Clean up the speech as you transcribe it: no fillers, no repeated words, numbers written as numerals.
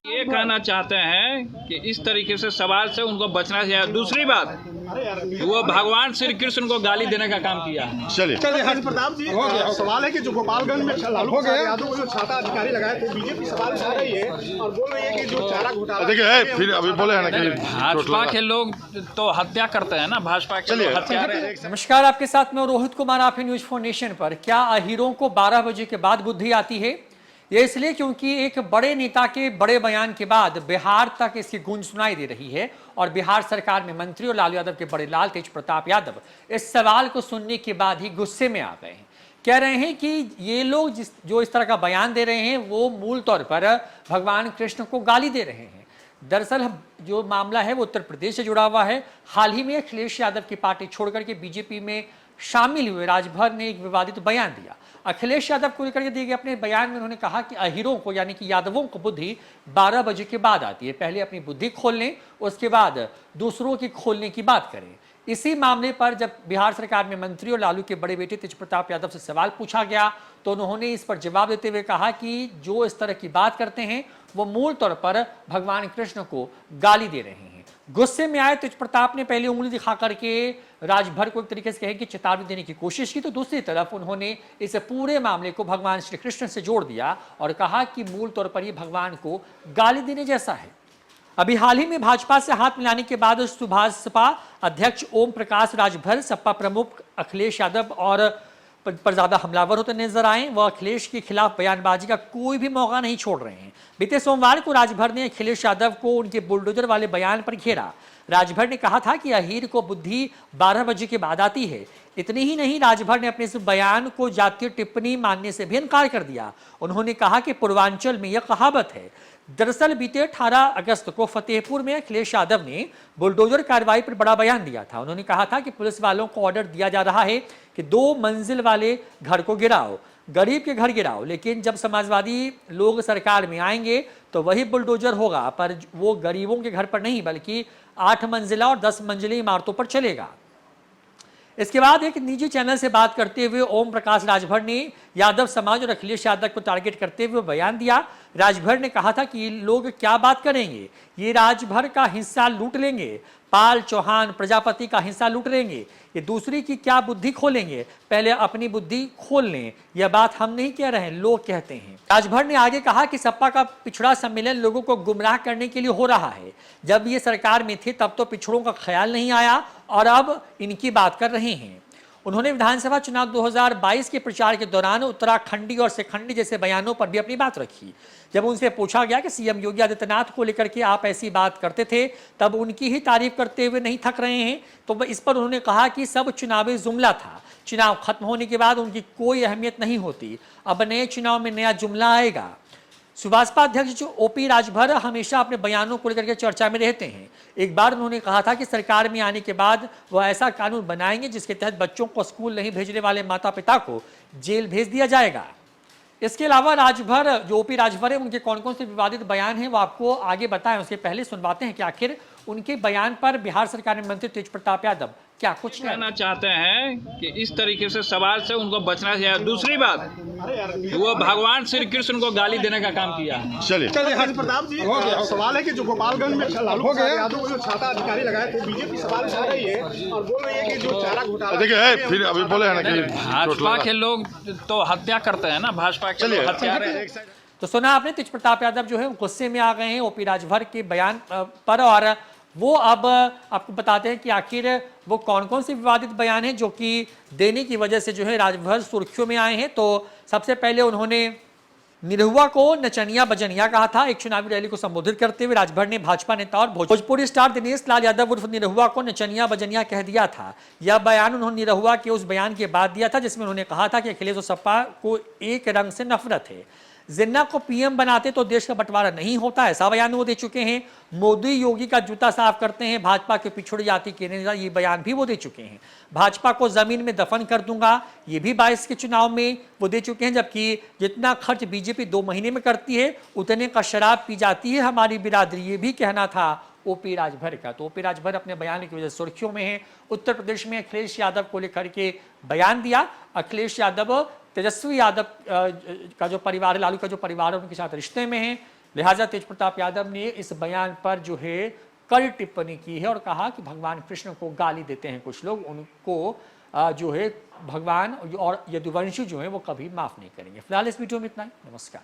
ये कहना चाहते हैं कि इस तरीके से सवाल से उनको बचना चाहिए। दूसरी बात, वो भगवान श्री कृष्ण को गाली देने का काम किया। चलिए प्रताप जी, सवाल है कि जो गोपालगंज में लालू प्रसाद यादव को जो छाता अधिकारी लगाए थे, बीजेपी सवाल उठा रही है और बोल रही है कि जो चारा घोटाला, देखिए फिर अभी बोले हैं ना कि भाजपा के लोग तो हत्या करते हैं ना, भाजपा के लोग हत्यारे हैं। नमस्कार, आपके साथ में रोहित कुमार, आप न्यूज फॉर नेशन पर। क्या अहीरों को 12 बजे के बाद बुद्धि आती है? ये इसलिए क्योंकि एक बड़े नेता के बड़े बयान के बाद बिहार तक इसकी गूंज सुनाई दे रही है और बिहार सरकार में मंत्री और लालू यादव के बड़े लाल तेज प्रताप यादव इस सवाल को सुनने के बाद ही गुस्से में आ गए हैं। कह रहे हैं कि ये लोग जो इस तरह का बयान दे रहे हैं वो मूल तौर पर भगवान कृष्ण को गाली दे रहे हैं। दरअसल जो मामला है वो उत्तर प्रदेश से जुड़ा हुआ है। हाल ही में अखिलेश यादव की पार्टी छोड़कर के बीजेपी में शामिल हुए राजभर ने एक विवादित बयान दिया। अखिलेश यादव को लेकर के दिए गए अपने बयान में उन्होंने कहा कि अहीरों को यानी कि यादवों को बुद्धि 12 बजे के बाद आती है। पहले अपनी बुद्धि खोल लें, उसके बाद दूसरों की खोलने की बात करें। इसी मामले पर जब बिहार सरकार में मंत्री और लालू के बड़े बेटे तेज प्रताप यादव से सवाल पूछा गया तो उन्होंने इस पर जवाब देते हुए कहा कि जो इस तरह की बात करते हैं वो मूल तौर पर भगवान कृष्ण को गाली दे रहे हैं। गुस्से में आए तेज प्रताप ने पहले उंगली दिखा करके राजभर को एक तरीके से कहे कि चेतावनी देने की कोशिश की, तो दूसरी तरफ उन्होंने इस पूरे मामले को भगवान श्री कृष्ण से जोड़ दिया और कहा कि मूल तौर पर ये भगवान को गाली देने जैसा है। अभी हाल ही में भाजपा से हाथ मिलाने के बाद सुभाषपा अध्यक्ष ओम प्रकाश राजभर, सपा प्रमुख अखिलेश यादव और पर ज्यादा हमलावर होते नजर आए। वह अखिलेश के खिलाफ बयानबाजी का कोई भी मौका नहीं छोड़ रहे हैं। बीते सोमवार को राजभर ने अखिलेश यादव को उनके बुलडोजर वाले बयान पर घेरा। राजभर ने कहा था कि अहीर को बुद्धि 12 बजे के बाद आती है। इतनी ही नहीं, राजभर ने अपने इस बयान को जातीय टिप्पणी मानने से भी इनकार कर दिया। उन्होंने कहा कि पूर्वांचल में यह कहावत है। दरअसल बीते 18 अगस्त को फतेहपुर में अखिलेश यादव ने बुलडोजर कार्रवाई पर बड़ा बयान दिया था। उन्होंने कहा था कि पुलिस वालों को ऑर्डर दिया जा रहा है कि 2 मंजिल वाले घर को गिराओ, गरीब के घर गिराओ, लेकिन जब समाजवादी लोग सरकार में आएंगे तो वही बुलडोजर होगा, पर वो गरीबों के घर पर नहीं बल्कि 8 मंजिला और 10 मंजिली इमारतों पर चलेगा। इसके बाद एक निजी चैनल से बात करते हुए ओम प्रकाश राजभर ने यादव समाज और अखिलेश यादव को टारगेट करते हुए बयान दिया। राजभर ने कहा था कि ये लोग क्या बात करेंगे, ये राजभर का हिस्सा लूट लेंगे, पाल चौहान प्रजापति का हिस्सा लूट लेंगे, ये दूसरी की क्या बुद्धि खोलेंगे, पहले अपनी बुद्धि खोल लें। यह बात हम नहीं कह रहे हैं, लोग कहते हैं। राजभर ने आगे कहा कि सपा का पिछड़ा सम्मेलन लोगों को गुमराह करने के लिए हो रहा है। जब ये सरकार में थे तब तो पिछड़ों का ख्याल नहीं आया और अब इनकी बात कर रहे हैं। उन्होंने विधानसभा चुनाव 2022 के प्रचार के दौरान उत्तराखंडी और शिखंडी जैसे बयानों पर भी अपनी बात रखी। जब उनसे पूछा गया कि सीएम योगी आदित्यनाथ को लेकर के आप ऐसी बात करते थे, तब उनकी ही तारीफ करते हुए नहीं थक रहे हैं, तो इस पर उन्होंने कहा कि सब चुनावी जुमला था। चुनाव खत्म होने के बाद उनकी कोई अहमियत नहीं होती, अब नए चुनाव में नया जुमला आएगा। सुभाषपा अध्यक्ष जो ओपी राजभर हमेशा अपने बयानों को लेकर के चर्चा में रहते हैं। एक बार उन्होंने कहा था कि सरकार में आने के बाद वह ऐसा कानून बनाएंगे जिसके तहत बच्चों को स्कूल नहीं भेजने वाले माता पिता को जेल भेज दिया जाएगा। इसके अलावा राजभर जो ओपी राजभर है उनके कौन कौन से विवादित बयान हैं वो आपको आगे बताएं, उसके पहले सुनवाते हैं कि आखिर उनके बयान पर बिहार सरकार में मंत्री तेज प्रताप यादव क्या कुछ कहना चाहते हैं कि इस तरीके से सवाल से उनको बचना चाहिए। दूसरी बात, वो भगवान श्री कृष्ण को गाली देने का काम किया। चलिए प्रताप जी, सवाल है कि जो गोपालगंज में लालू प्रसाद यादव को जो छाता अधिकारी लगाए थे, बीजेपी सवाल उठा रही है और बोल रही है कि जो चारा घोटाला, देखिए फिर अभी बोले हैं ना कि भाजपा के लोग तो हत्या करते हैं ना, भाजपा के लोग हत्यारे हैं। तो सुना आपने, तेज प्रताप यादव जो है गुस्से में आ गए हैं ओपी राजभर के बयान पर और वो अब आपको बताते हैं कि आखिर वो कौन कौन से विवादित बयान हैं जो कि देने की वजह से जो है राजभर सुर्खियों में आए हैं। तो सबसे पहले उन्होंने निरहुआ को नचनिया बजनिया कहा था। एक चुनावी रैली को संबोधित करते हुए राजभर ने भाजपा नेता और भोजपुरी स्टार दिनेश लाल यादव उर्फ निरहुआ को नचनिया बजनिया कह दिया था। यह बयान उन्होंने निरहुआ के उस बयान के बाद दिया था जिसमें उन्होंने कहा था कि अखिलेश और सपा को एक रंग से नफरत है। जिन्ना को पीएम बनाते तो देश का बंटवारा नहीं होता, ऐसा बयान वो दे चुके हैं। मोदी योगी का जूता साफ करते हैं, भाजपा के पिछड़ी जाति के नेता, ये बयान भी वो दे चुके हैं। भाजपा को जमीन में दफन कर दूंगा, ये भी 22 के चुनाव में वो दे चुके हैं। जबकि जितना खर्च बीजेपी 2 महीने में करती है उतने का शराब पी जाती है हमारी बिरादरी, ये भी कहना था ओपी राजभर का। तो ओपी राजभर अपने बयान की वजह से सुर्खियों में है। उत्तर प्रदेश में अखिलेश यादव को लेकर के बयान दिया। अखिलेश यादव तेजस्वी यादव का जो परिवार है, लालू का जो परिवार है, उनके साथ रिश्ते में है। लिहाजा तेज प्रताप यादव ने इस बयान पर जो है कड़ी टिप्पणी की है और कहा कि भगवान कृष्ण को गाली देते हैं कुछ लोग, उनको जो है भगवान और यदुवंशी जो है वो कभी माफ नहीं करेंगे। फिलहाल इस वीडियो में इतना ही। नमस्कार।